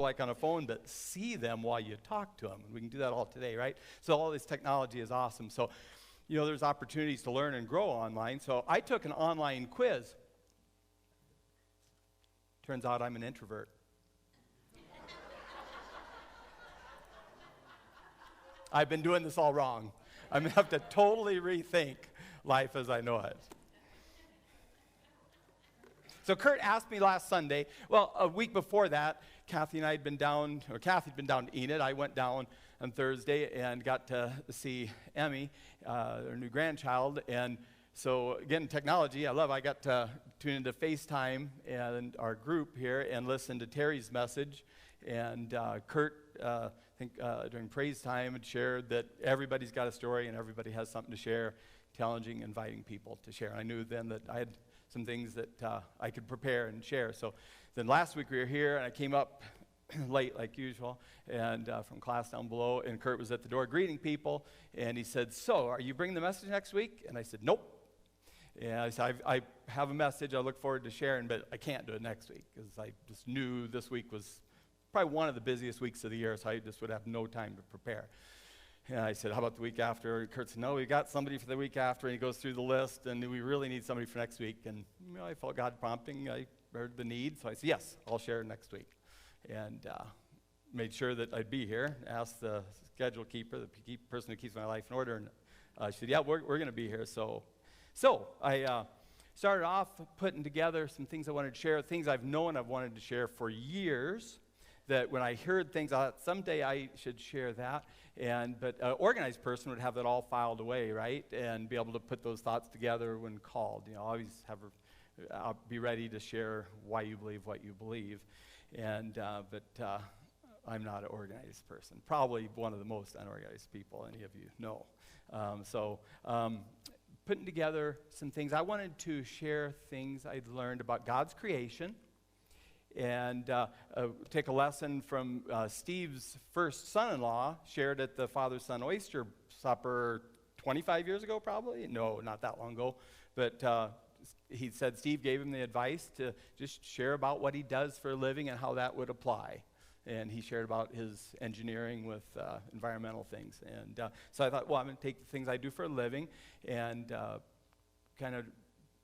like on a phone, but see them while you talk to them. And we can do that all today, right? So all this technology is awesome. So, there's opportunities to learn and grow online. So I took an online quiz. Turns out I'm an introvert. I've been doing this all wrong. I'm going to have to totally rethink life as I know it. So Kurt asked me last Sunday, well, a week before that, Kathy'd been down to Enid. I went down on Thursday and got to see Emmy, their new grandchild. And so, again, technology, I got to tune into FaceTime and our group here and listen to Terry's message. And Kurt, I think during praise time, had shared that everybody's got a story and everybody has something to share, challenging, inviting people to share. I knew then that I had some things that I could prepare and share. So then last week we were here, and I came up late like usual, and from class down below, and Kurt was at the door greeting people, and he said, so, are you bringing the message next week? And I said, nope. And I said, I have a message I look forward to sharing, but I can't do it next week, because I just knew this week was probably one of the busiest weeks of the year, so I just would have no time to prepare. And I said, how about the week after? And Kurt said, no, we got somebody for the week after. And he goes through the list, and we really need somebody for next week. And I felt God prompting. I heard the need. So I said, yes, I'll share next week. And made sure that I'd be here. Asked the schedule keeper, the person who keeps my life in order. And she said, yeah, we're going to be here. So I started off putting together some things I wanted to share, things I've known I've wanted to share for years, that when I heard things, I thought someday I should share that. But an organized person would have that all filed away, right? And be able to put those thoughts together when called. Always be ready to share why you believe what you believe. But I'm not an organized person. Probably one of the most unorganized people any of you know. Putting together some things. I wanted to share things I'd learned about God's creation, and take a lesson from Steve's first son-in-law, shared at the father-son oyster supper 25 years ago, probably? No, not that long ago. But he said Steve gave him the advice to just share about what he does for a living and how that would apply. And he shared about his engineering with environmental things. And so I thought, well, I'm going to take the things I do for a living and kind of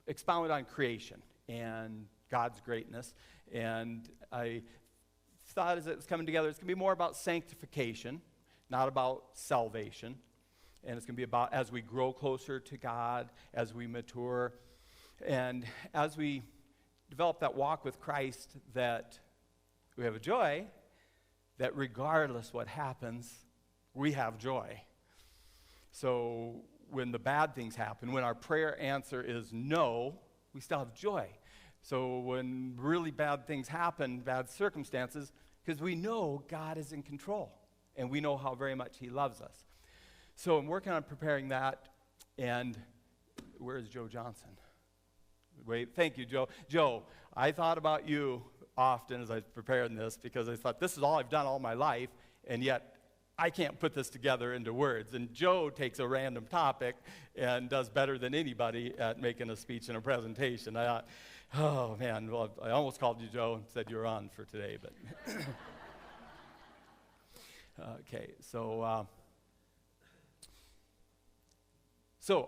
expound on creation and God's greatness. And I thought as it was coming together, it's going to be more about sanctification, not about salvation. And it's going to be about as we grow closer to God, as we mature, and as we develop that walk with Christ, that we have a joy, that regardless what happens, we have joy. So when the bad things happen, when our prayer answer is no, we still have joy. So when really bad things happen, bad circumstances, because we know God is in control, and we know how very much he loves us. So I'm working on preparing that, and where's Joe Johnson? Wait, thank you, Joe. Joe, I thought about you often as I was preparing this, because I thought this is all I've done all my life, and yet I can't put this together into words. And Joe takes a random topic and does better than anybody at making a speech and a presentation. I thought, oh, man, well, I almost called you Joe and said you were on for today, but okay, so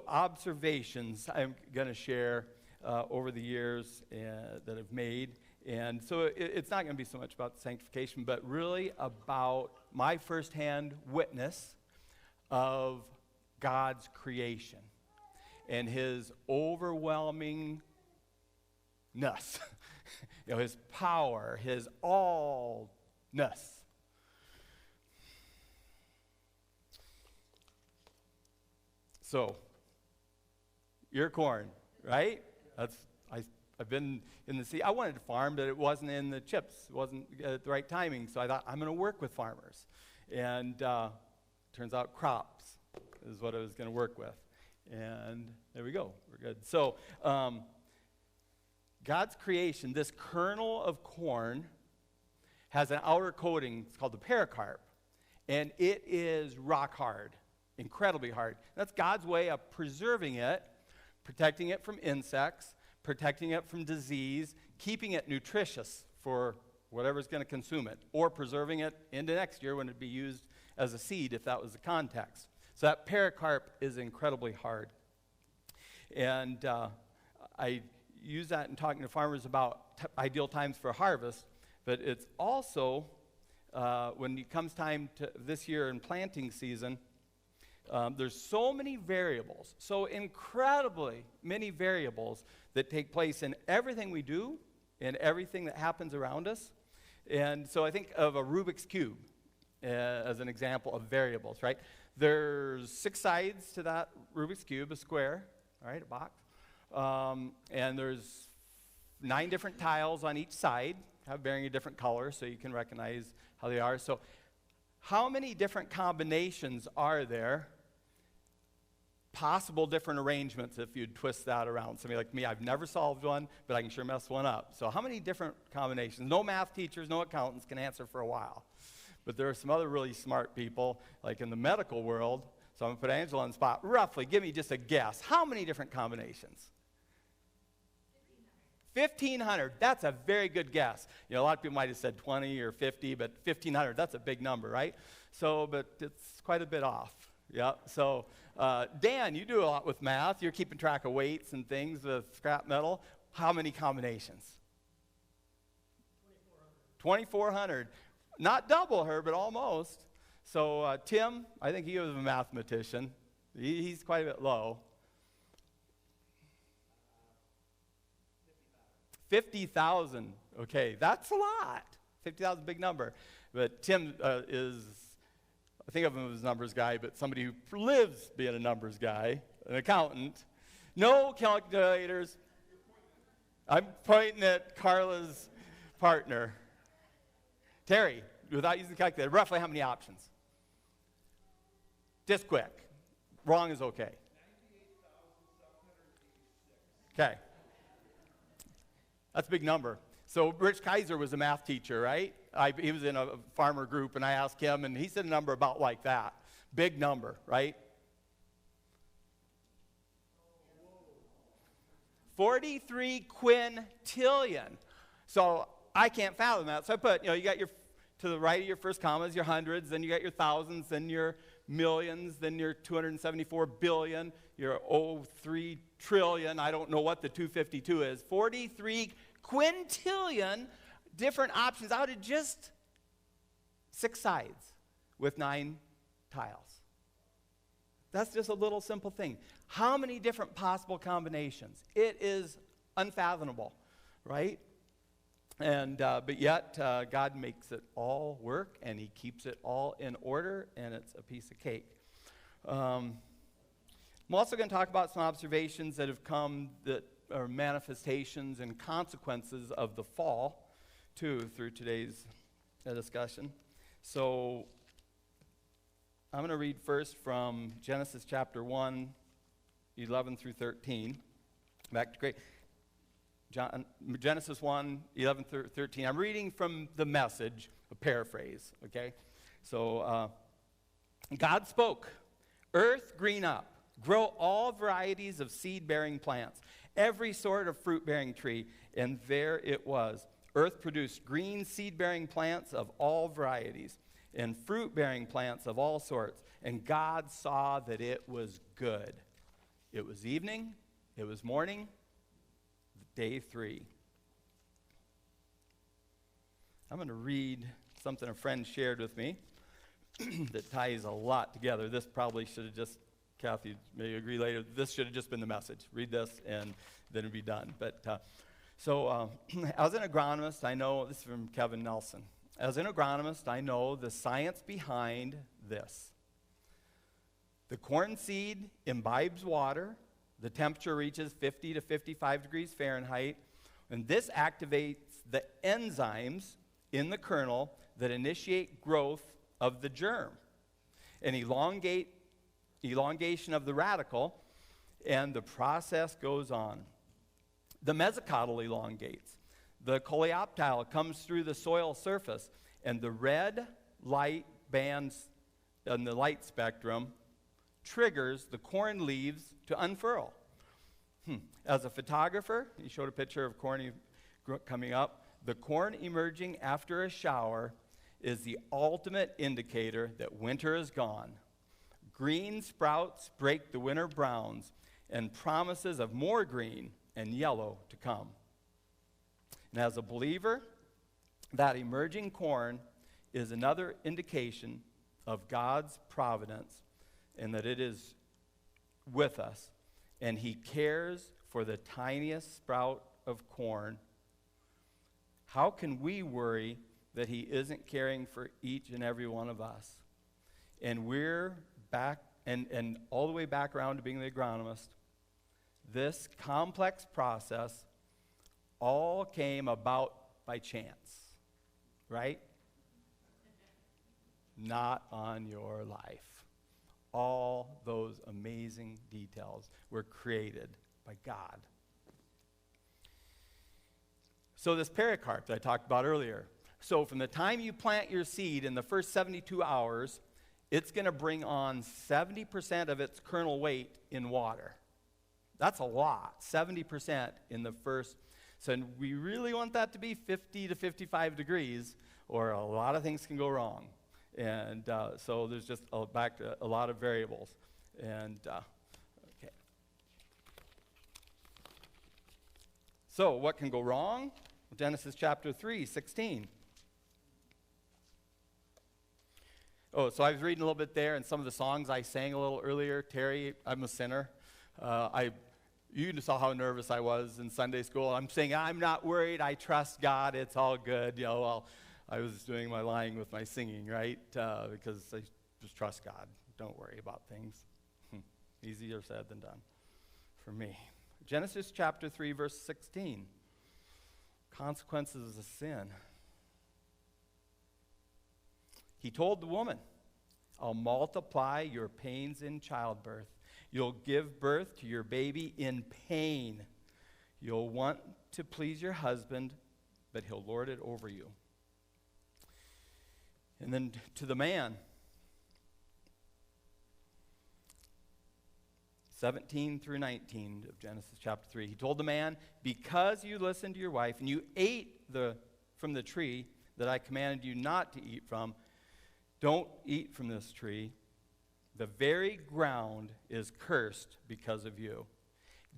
observations I'm going to share over the years that I've made. And so it's not going to be so much about sanctification, but really about my firsthand witness of God's creation and his overwhelmingness, his power, his allness. So, ear corn, right? I've been in the sea. I wanted to farm, but it wasn't in the chips. It wasn't at the right timing. So I thought, I'm going to work with farmers. And turns out crops is what I was going to work with. And there we go. We're good. So God's creation, this kernel of corn, has an outer coating. It's called the pericarp. And it is rock hard, incredibly hard. That's God's way of preserving it, protecting it from insects, protecting it from disease, keeping it nutritious for whatever's going to consume it, or preserving it into next year when it'd be used as a seed if that was the context. So that pericarp is incredibly hard. And I use that in talking to farmers about ideal times for harvest, but it's also, when it comes time to this year in planting season, there's so many variables, so incredibly many variables that take place in everything we do, in everything that happens around us. And so I think of a Rubik's Cube as an example of variables, right? There's 6 sides to that Rubik's Cube, a square, all right, a box. And there's 9 different tiles on each side, bearing a different color so you can recognize how they are. So how many different combinations are there? Possible different arrangements if you'd twist that around. Somebody like me, I've never solved one, but I can sure mess one up. So how many different combinations? No math teachers, no accountants can answer for a while. But there are some other really smart people, like in the medical world. So I'm going to put Angela on the spot. Roughly, give me just a guess. How many different combinations? 1,500. That's a very good guess. You know, a lot of people might have said 20 or 50, but 1,500, that's a big number, right? So, but it's quite a bit off. Yeah, so Dan, you do a lot with math. You're keeping track of weights and things with scrap metal. How many combinations? 2,400. Not double her, but almost. So Tim, I think he was a mathematician. He's quite a bit low. 50,000. Okay, that's a lot. 50,000 is a big number. But Tim is, I think of him as a numbers guy, but somebody who lives being a numbers guy, an accountant. No calculators. I'm pointing at Carla's partner. Terry, without using the calculator, roughly how many options? Just quick. Wrong is okay. Okay. That's a big number. So Rich Kaiser was a math teacher, right? He was in a farmer group, and I asked him, and he said a number about like that. Big number, right? 43 quintillion. So I can't fathom that. So I put, you got your, to the right of your first commas, your hundreds, then you got your thousands, then your millions, then your 274 billion, your 3 trillion. I don't know what the 252 is. 43 quintillion different options out of just 6 sides with 9 tiles. That's just a little simple thing. How many different possible combinations? It is unfathomable, right? And but yet God makes it all work, and he keeps it all in order, and it's a piece of cake. I'm also going to talk about some observations that have come that are manifestations and consequences of the fall, too, through today's discussion. So I'm going to read first from Genesis chapter 1, 11 through 13. Back to great. Genesis 1, 11 through 13. I'm reading from the Message, a paraphrase, okay? So God spoke, "Earth, green up, grow all varieties of seed-bearing plants, every sort of fruit-bearing tree." And there it was. Earth produced green seed-bearing plants of all varieties and fruit-bearing plants of all sorts. And God saw that it was good. It was evening, it was morning, day 3. I'm going to read something a friend shared with me that ties a lot together. This probably should have just, Kathy may agree later, this should have just been the message. Read this and then it'd be done. But as an agronomist, I know, this is from Kevin Nelson. As an agronomist, I know the science behind this. The corn seed imbibes water. The temperature reaches 50 to 55 degrees Fahrenheit, and this activates the enzymes in the kernel that initiate growth of the germ and elongation of the radical, and the process goes on. The mesocotyl elongates. The coleoptile comes through the soil surface, and the red light bands on the light spectrum triggers the corn leaves to unfurl. As a photographer, he showed a picture of corn coming up. The corn emerging after a shower is the ultimate indicator that winter is gone. Green sprouts break the winter browns and promises of more green and yellow to come. And as a believer, that emerging corn is another indication of God's providence and that it is with us. And he cares for the tiniest sprout of corn. How can we worry that he isn't caring for each and every one of us? And we're back, and all the way back around to being the agronomist. This complex process all came about by chance, right? Not on your life. All those amazing details were created by God. So this pericarp that I talked about earlier. So from the time you plant your seed in the first 72 hours, it's going to bring on 70% of its kernel weight in water. That's a lot, 70% in the first. So we really want that to be 50 to 55 degrees, or a lot of things can go wrong. And so there's just back to a lot of variables. And okay. So what can go wrong? Genesis chapter 3, 16. Oh, so I was reading a little bit there, and some of the songs I sang a little earlier. Terry, I'm a sinner. You saw how nervous I was in Sunday school. I'm saying, I'm not worried. I trust God. It's all good. You know, well, I was doing my lying with my singing, right? Because I just trust God. Don't worry about things. Easier said than done for me. Genesis chapter 3, verse 16. Consequences of sin. He told the woman, I'll multiply your pains in childbirth. You'll give birth to your baby in pain. You'll want to please your husband, but he'll lord it over you. And then to the man, 17 through 19 of Genesis chapter 3. He told the man, because you listened to your wife and you ate from the tree that I commanded you not to eat from, don't eat from this tree. The very ground is cursed because of you.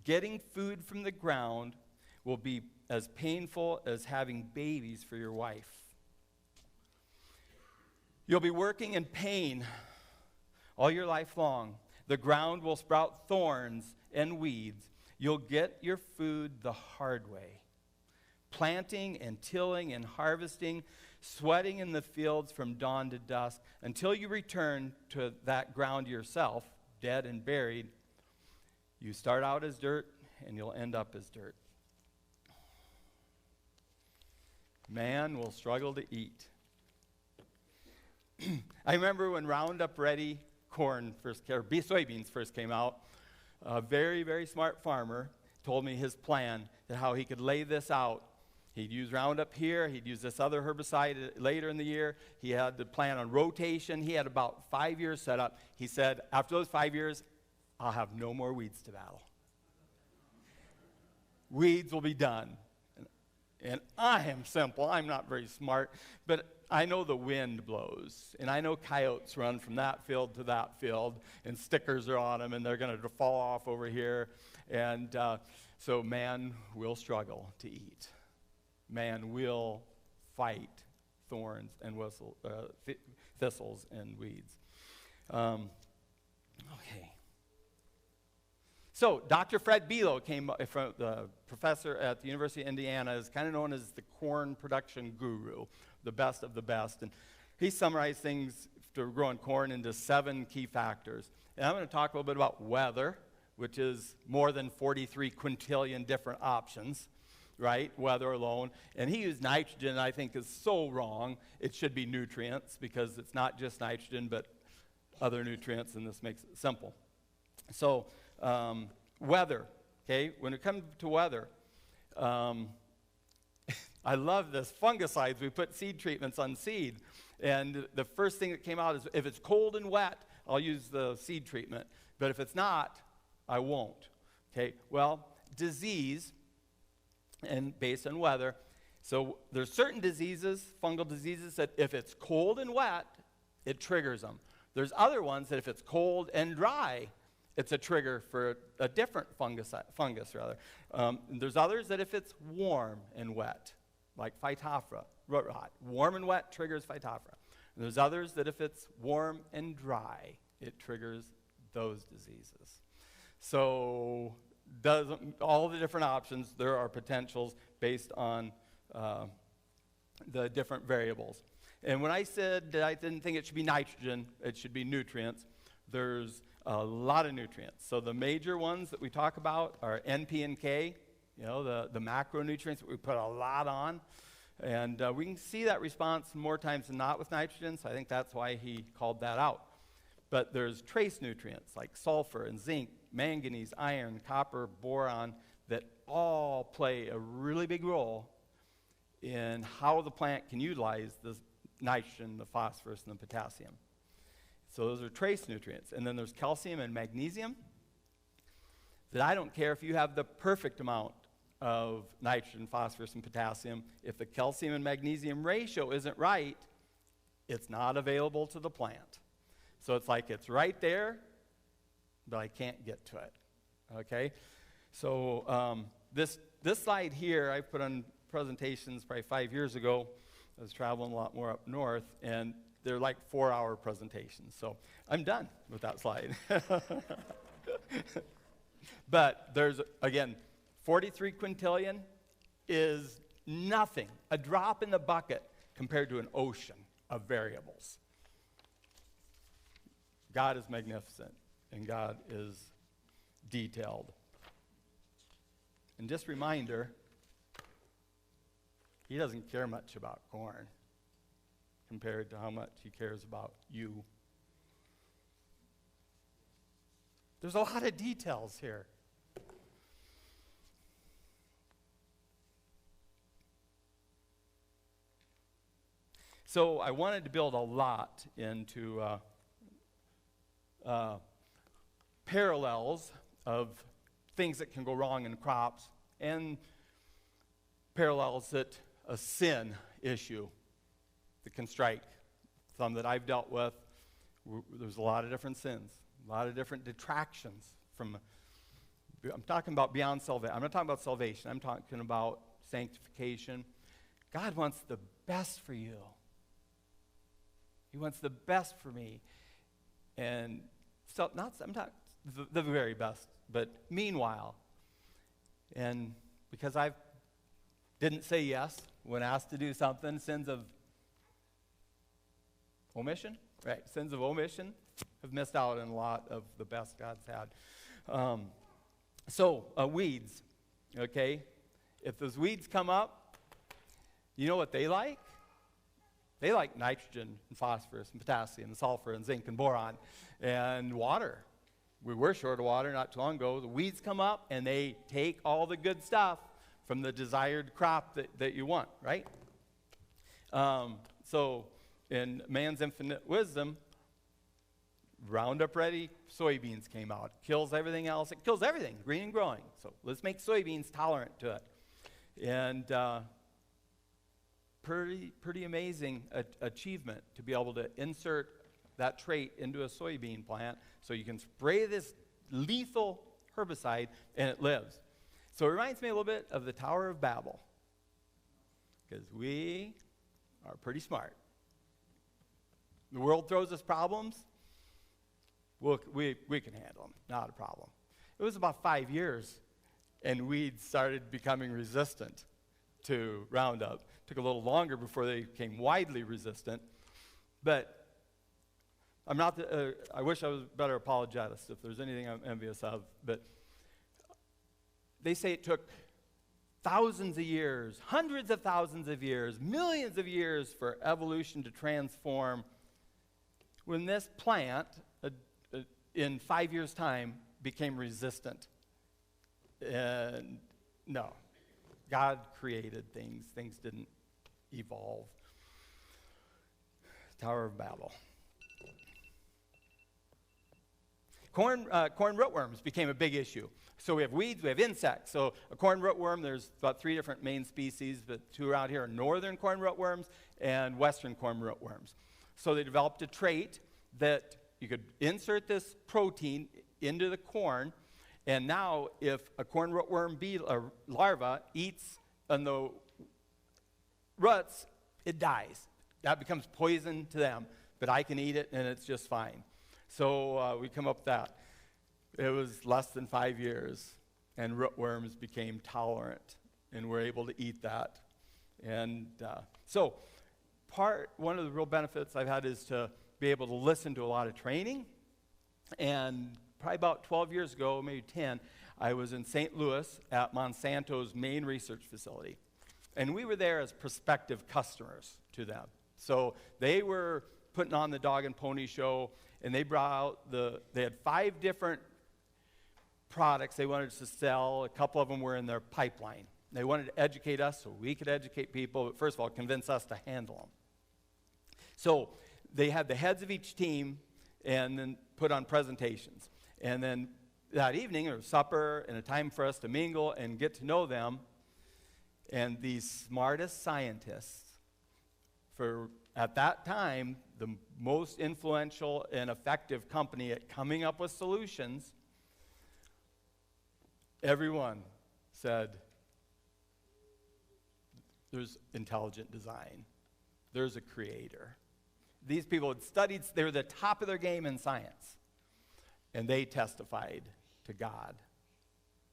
Getting food from the ground will be as painful as having babies for your wife. You'll be working in pain all your life long. The ground will sprout thorns and weeds. You'll get your food the hard way. Planting and tilling and harvesting, sweating in the fields from dawn to dusk, until you return to that ground yourself, dead and buried. You start out as dirt, and you'll end up as dirt. Man will struggle to eat. I remember when Roundup Ready corn soybeans first came out. A very, very smart farmer told me his plan, that how he could lay this out. He'd use Roundup here. He'd use this other herbicide later in the year. He had the plan on rotation. He had about 5 years set up. He said, after those 5 years, I'll have no more weeds to battle. Weeds will be done. And I am simple. I'm not very smart. But I know the wind blows. And I know coyotes run from that field to that field. And stickers are on them. And they're going to fall off over here. And so man will struggle to eat. Man will fight thorns and thistles and weeds. Okay. So Dr. Fred Belo came from the professor at the University of Indiana, is kind of known as the corn production guru, the best of the best. And he summarized things for growing corn into 7 key factors. And I'm going to talk a little bit about weather, which is more than 43 quintillion different options. Right, weather alone. And he used nitrogen, I think is so wrong. It should be nutrients, because it's not just nitrogen, but other nutrients, and this makes it simple. So, weather, okay? When it comes to weather, I love this. Fungicides, we put seed treatments on seed. And the first thing that came out is, if it's cold and wet, I'll use the seed treatment. But if it's not, I won't. Okay, well, disease, and based on weather, So there's certain diseases, fungal diseases, that if it's cold and wet, it triggers them. There's other ones that if it's cold and dry, it's a trigger for a different fungus. There's others that if it's warm and wet, like Phytophthora, root rot. Warm and wet triggers Phytophthora. And there's others that if it's warm and dry, it triggers those diseases. So all the different options, there are potentials based on the different variables. And when I said that I didn't think it should be nitrogen, it should be nutrients, there's a lot of nutrients. So the major ones that we talk about are N, P, and K, the macronutrients that we put a lot on. And we can see that response more times than not with nitrogen, so I think that's why he called that out. But there's trace nutrients like sulfur and zinc, manganese, iron, copper, boron, that all play a really big role in how the plant can utilize the nitrogen, the phosphorus, and the potassium. So those are trace nutrients. And then there's calcium and magnesium, that I don't care if you have the perfect amount of nitrogen, phosphorus, and potassium. If the calcium and magnesium ratio isn't right, it's not available to the plant. So it's like it's right there, but I can't get to it. Okay? So this slide here, I put on presentations probably 5 years ago. I was traveling a lot more up north, and they're like 4-hour presentations. So I'm done with that slide. But there's, again, 43 quintillion is nothing, a drop in the bucket compared to an ocean of variables. God is magnificent, and God is detailed. And just a reminder, he doesn't care much about corn compared to how much he cares about you. There's a lot of details here. So I wanted to build a lot into parallels of things that can go wrong in crops and parallels that a sin issue that can strike. Some that I've dealt with, there's a lot of different sins, a lot of different detractions from, I'm talking about beyond salvation. I'm not talking about salvation. I'm talking about sanctification. God wants the best for you. He wants the best for me. And so, I'm not the very best, but meanwhile, and because I didn't say yes when asked to do something, sins of omission, right? Sins of omission have missed out on a lot of the best God's had. Weeds, okay? If those weeds come up, you know what they like? They like nitrogen and phosphorus and potassium and sulfur and zinc and boron and water. We were short of water not too long ago. The weeds come up and they take all the good stuff from the desired crop that you want, right? So in man's infinite wisdom, Roundup Ready soybeans came out. It kills everything else. It kills everything, green and growing. So let's make soybeans tolerant to it. And pretty amazing achievement to be able to insert that trait into a soybean plant so you can spray this lethal herbicide and it lives. So it reminds me a little bit of the Tower of Babel, because we are pretty smart. The world throws us problems. We can handle them, not a problem. It was about 5 years, and weeds started becoming resistant to Roundup. Took a little longer before they became widely resistant, but I'm not. I wish I was a better apologist if there's anything I'm envious of. But they say it took thousands of years, hundreds of thousands of years, millions of years for evolution to transform. When this plant, in 5 years' time, became resistant, and no. God created things. Things didn't evolve. Tower of Babel. corn rootworms became a big issue. So we have weeds, we have insects. So a corn rootworm, there's about 3 different main species, but 2 around here are northern corn rootworms and western corn rootworms. So they developed a trait that you could insert this protein into the corn, and now if a corn rootworm larva eats on the roots, it dies. That becomes poison to them, but I can eat it and it's just fine. So we come up with that. It was less than 5 years, and rootworms became tolerant, and we're able to eat that. And so one of the real benefits I've had is to be able to listen to a lot of training. And probably about 12 years ago, maybe 10, I was in St. Louis at Monsanto's main research facility. And we were there as prospective customers to them. So they were putting on the dog and pony show, and they brought out they had 5 different products they wanted to sell. A couple of them were in their pipeline. They wanted to educate us so we could educate people, but first of all, convince us to handle them. So they had the heads of each team and then put on presentations. And then that evening, there was supper and a time for us to mingle and get to know them. And these smartest scientists, at that time, the most influential and effective company at coming up with solutions, everyone said, there's intelligent design. There's a creator. These people had studied, they were the top of their game in science. And they testified to God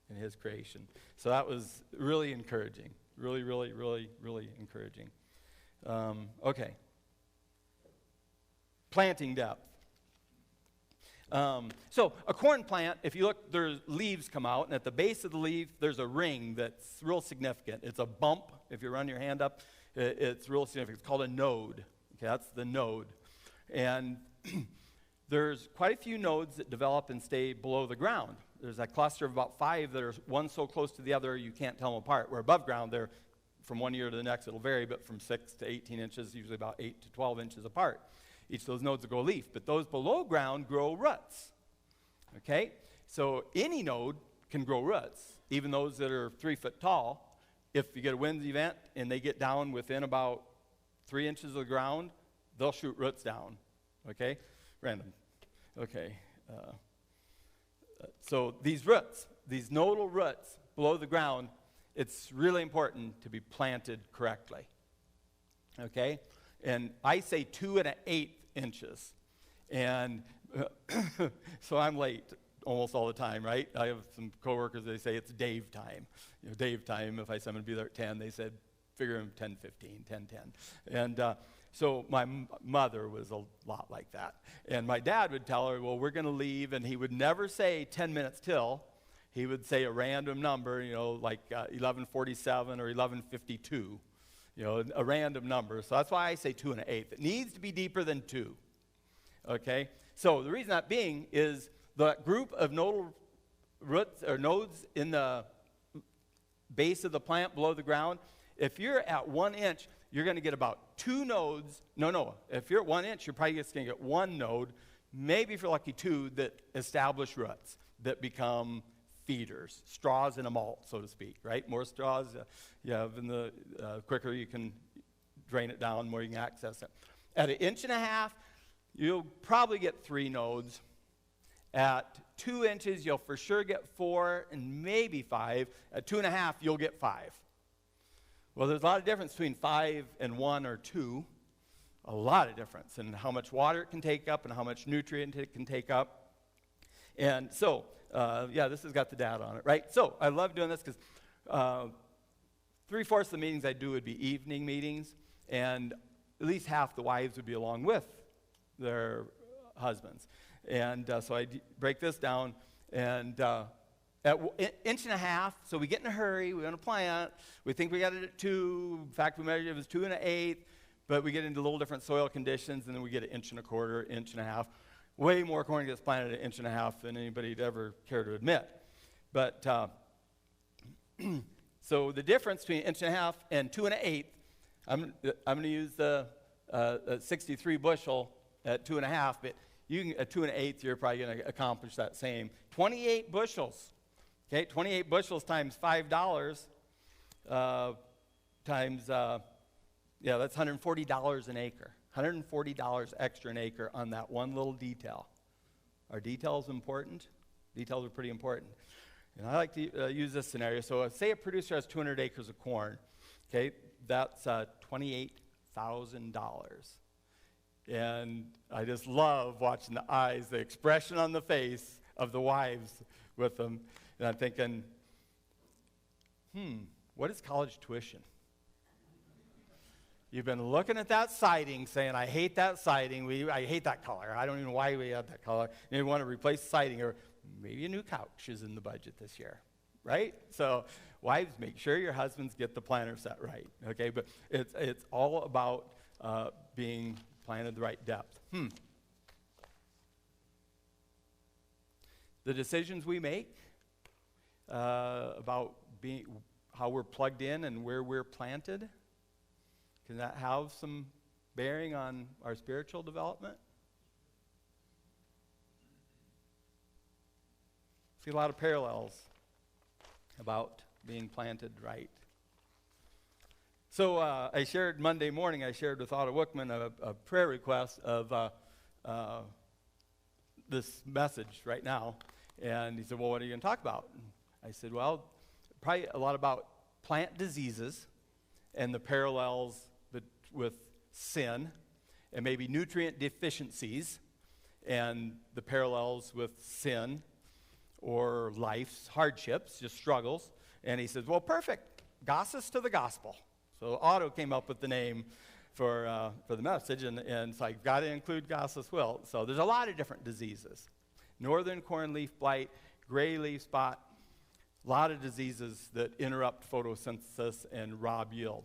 and his creation. So that was really encouraging. Really, really, really, really encouraging. Okay. Planting depth. So a corn plant, if you look, there's leaves come out, and at the base of the leaf, there's a ring that's real significant. It's a bump. If you run your hand up, it's real significant. It's called a node. Okay, that's the node. And there's quite a few nodes that develop and stay below the ground. There's a cluster of about 5 that are one so close to the other you can't tell them apart. Where above ground, they're from one year to the next, it'll vary, but from 6 to 18 inches, usually about 8 to 12 inches apart. Each of those nodes will grow a leaf, but those below ground grow roots. Okay? So any node can grow roots, even those that are 3 foot tall. If you get a wind event and they get down within about 3 inches of the ground, they'll shoot roots down. Okay? Random. Okay. So these roots, these nodal roots below the ground, it's really important to be planted correctly. Okay? And I say 2 1/8 inches. And so I'm late almost all the time, right? I have some coworkers, they say it's Dave time. You know, Dave time, if I said I'm going to be there at 10, they said, figure him 10:15, 10:10. And so my mother was a lot like that. And my dad would tell her, well, we're going to leave, and he would never say 10 minutes till. He would say a random number, you know, like 11:47 or 11:52. You know, a random number. So that's why I say 2 1/8. It needs to be deeper than 2. Okay? So the reason that being is the group of nodal roots or nodes in the base of the plant below the ground, if you're at 1 inch, you're going to get about 2 nodes. No. If you're at 1 inch, you're probably just going to get 1 node, maybe if you're lucky 2, that establish roots that become feeders, straws in a malt, so to speak, right? More straws you have, and the quicker you can drain it down, more you can access it. At 1.5 inches, you'll probably get 3 nodes. At 2 inches, you'll for sure get 4 and maybe 5. At 2.5, you'll get 5. Well, there's a lot of difference between 5 and 1 or 2. A lot of difference in how much water it can take up and how much nutrient it can take up. And so, this has got the data on it, right? So I love doing this because 3/4 of the meetings I do would be evening meetings, and at least half the wives would be along with their husbands. And so I break this down, and at 1.5 inches, so we get in a hurry, we want to plant, we think we got it at 2, in fact we measured it was 2 1/8, but we get into a little different soil conditions, and then we get 1.25 inches, 1.5 inches. Way more corn gets planted at 1.5 inches than anybody'd ever care to admit. But so the difference between 1.5 inches and 2 1/8, I'm going to use the 63 bushel at 2.5, but You can, at 2 1/8, you're probably going to accomplish that same. 28 bushels. Okay, 28 bushels times $5 times, that's $140 an acre. $140 extra an acre on that one little detail. Are details important? Details are pretty important. And I like to use this scenario. So say a producer has 200 acres of corn. Okay, that's $28,000. And I just love watching the eyes, the expression on the face of the wives with them. And I'm thinking, what is college tuition? You've been looking at that siding saying, I hate that siding. I hate that color. I don't even know why we have that color. And you want to replace siding, or maybe a new couch is in the budget this year, right? So wives, make sure your husbands get the planter set right, okay? But it's all about being planted the right depth. The decisions we make about how we're plugged in and where we're planted, can that have some bearing on our spiritual development? See a lot of parallels about being planted right. So I shared Monday morning, I shared with Otto Wickman a prayer request of this message right now. And he said, well, what are you going to talk about? And I said, well, probably a lot about plant diseases and the parallels with sin, and maybe nutrient deficiencies and the parallels with sin or life's hardships, just struggles. And he says, well, perfect. Goss to the gospel. So Otto came up with the name for the message, and so I've got to include Goss Wilt. So there's a lot of different diseases. Northern corn leaf blight, gray leaf spot, a lot of diseases that interrupt photosynthesis and rob yield.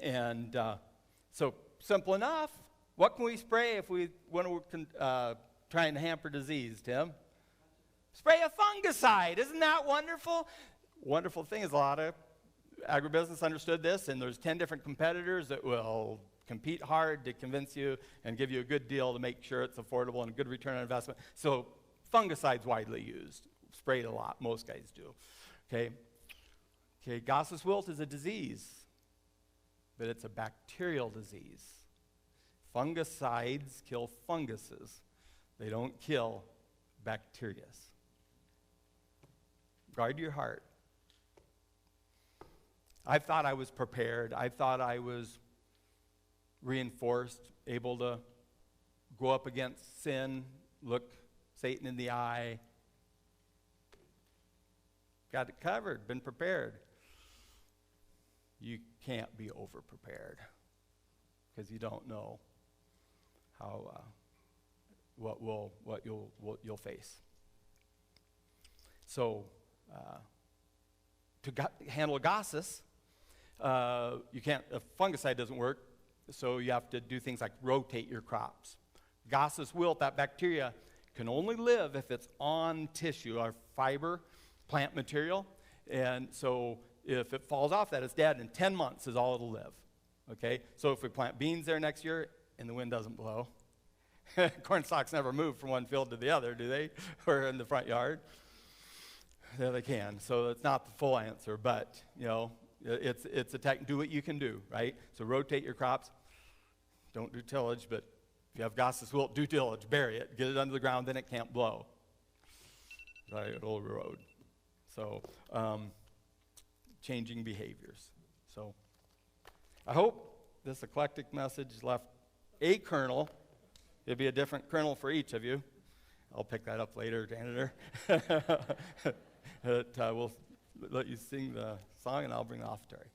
And so simple enough. What can we spray if we want to try and hamper disease, Tim? Spray a fungicide. Isn't that wonderful? Wonderful thing is a lot of agribusiness understood this, and there's 10 different competitors that will compete hard to convince you and give you a good deal to make sure it's affordable and a good return on investment. So fungicide's widely used. Sprayed a lot. Most guys do. Okay, Goss wilt is a disease, but it's a bacterial disease. Fungicides kill funguses. They don't kill bacteria. Guard your heart. I thought I was prepared. I thought I was reinforced, able to go up against sin, look Satan in the eye. Got it covered, been prepared. You can't be over-prepared because you don't know how what you'll face. So to handle Goss, you can't. A fungicide doesn't work, so you have to do things like rotate your crops. Goss wilt, that bacteria, can only live if it's on tissue or fiber, plant material, and so if it falls off that, it's dead. In 10 months is all it'll live. Okay, so if we plant beans there next year and the wind doesn't blow, corn stalks never move from one field to the other, do they? Or in the front yard? Yeah, they can. So it's not the full answer, but it's a tech. Do what you can do, right? So rotate your crops. Don't do tillage, but if you have Goss wilt, do tillage. Bury it. Get it under the ground, then it can't blow. Right, it'll erode. So changing behaviors. So I hope this eclectic message left a kernel. It'll be a different kernel for each of you. I'll pick that up later, janitor. We'll let you sing the song, and I'll bring the offertory.